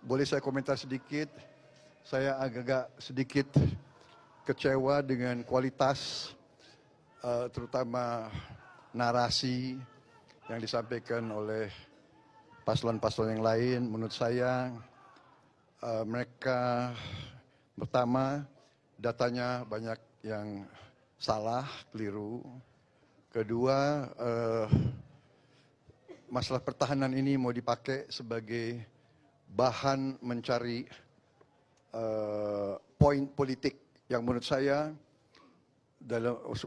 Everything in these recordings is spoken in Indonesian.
Boleh saya komentar sedikit? Saya agak sedikit kecewa dengan kualitas, terutama narasi yang disampaikan oleh paslon-paslon yang lain. Menurut saya mereka pertama datanya banyak yang salah, keliru. Kedua, masalah pertahanan ini mau dipakai sebagai bahan mencari poin politik yang menurut saya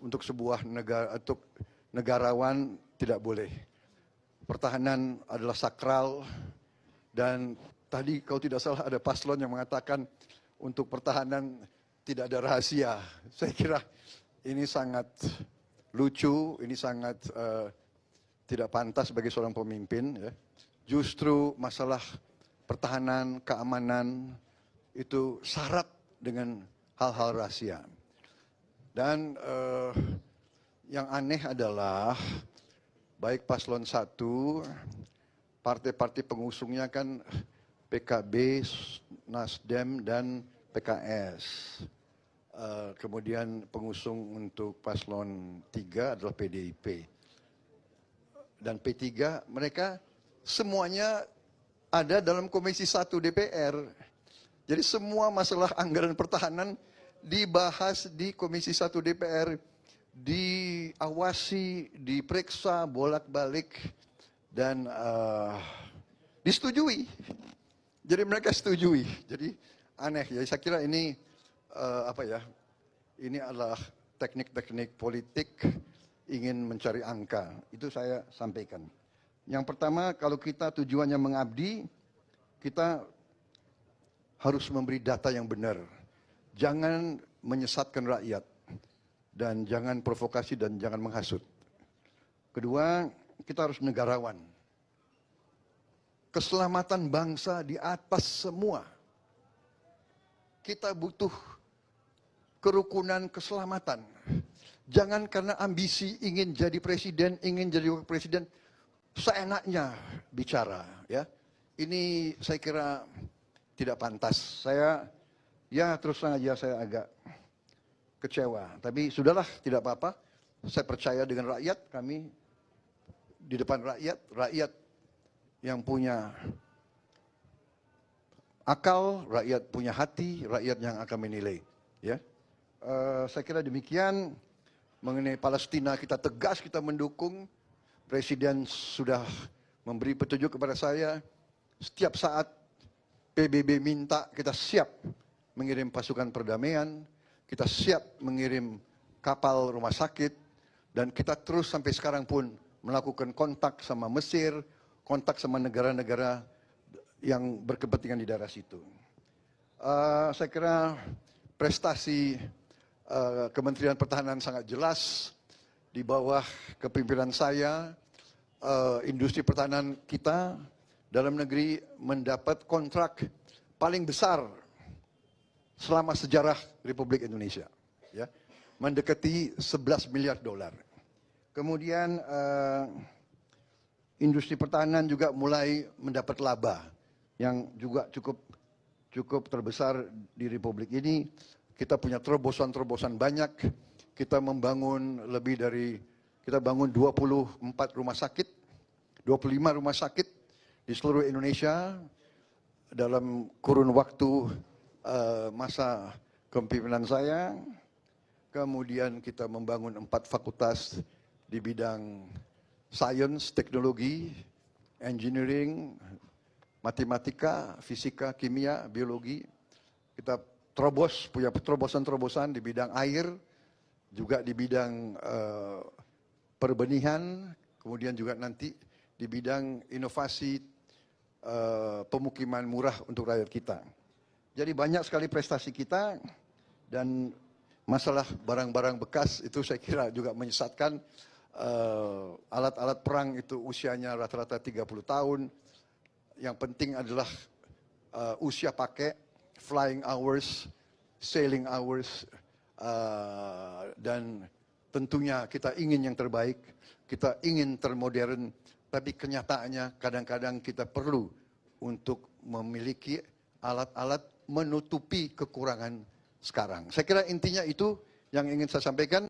untuk sebuah negara, untuk negarawan tidak boleh. Pertahanan adalah sakral dan tadi kalau tidak salah ada paslon yang mengatakan untuk pertahanan tidak ada rahasia. Saya kira ini sangat lucu, ini sangat tidak pantas bagi seorang pemimpin. Ya. Justru masalah pertahanan, keamanan itu syarat dengan hal-hal rahasia. Dan yang aneh adalah baik paslon 1, partai-partai pengusungnya kan PKB, Nasdem, dan PKS. Kemudian pengusung untuk paslon 3 adalah PDIP. Dan P3, mereka semuanya ada dalam Komisi 1 DPR. Jadi semua masalah anggaran pertahanan dibahas di Komisi 1 DPR, diawasi, diperiksa bolak-balik dan disetujui. Jadi mereka setujui. Jadi aneh ya. Saya kira ini ini adalah teknik-teknik politik ingin mencari angka. Itu saya sampaikan. Yang pertama, kalau kita tujuannya mengabdi, kita harus memberi data yang benar. Jangan menyesatkan rakyat. Dan jangan provokasi dan jangan menghasut. Kedua, kita harus negarawan. Keselamatan bangsa di atas semua. Kita butuh kerukunan keselamatan. Jangan karena ambisi ingin jadi presiden, ingin jadi wakil presiden, seenaknya bicara, ya. Ini saya kira tidak pantas. Saya, ya terus terang aja saya agak kecewa. Tapi sudahlah, tidak apa-apa. Saya percaya dengan rakyat, kami di depan rakyat, rakyat yang punya akal, rakyat punya hati, rakyat yang akan menilai. Ya, saya kira demikian. Mengenai Palestina kita tegas, kita mendukung. Presiden sudah memberi petunjuk kepada saya, setiap saat PBB minta kita siap mengirim pasukan perdamaian, kita siap mengirim kapal rumah sakit, dan kita terus sampai sekarang pun melakukan kontak sama Mesir, kontak sama negara-negara yang berkepentingan di daerah situ. Saya kira prestasi Kementerian Pertahanan sangat jelas di bawah kepemimpinan saya. Industri pertahanan kita dalam negeri mendapat kontrak paling besar selama sejarah Republik Indonesia, ya, mendekati 11 miliar dolar. Kemudian industri pertahanan juga mulai mendapat laba yang juga cukup terbesar di Republik ini. Kita punya terobosan-terobosan banyak. Kita membangun kita bangun 24 rumah sakit, 25 rumah sakit di seluruh Indonesia dalam kurun waktu masa kepemimpinan saya. Kemudian kita membangun 4 fakultas di bidang sains, teknologi, engineering, matematika, fisika, kimia, biologi. Kita punya terobosan-terobosan di bidang air, juga di bidang perbenihan, kemudian juga nanti di bidang inovasi pemukiman murah untuk rakyat kita. Jadi banyak sekali prestasi kita, dan masalah barang-barang bekas itu saya kira juga menyesatkan. Alat-alat perang itu usianya rata-rata 30 tahun. Yang penting adalah usia pakai, flying hours, sailing hours, dan tentunya kita ingin yang terbaik, kita ingin termodern, tapi kenyataannya kadang-kadang kita perlu untuk memiliki alat-alat menutupi kekurangan sekarang. Saya kira intinya itu yang ingin saya sampaikan.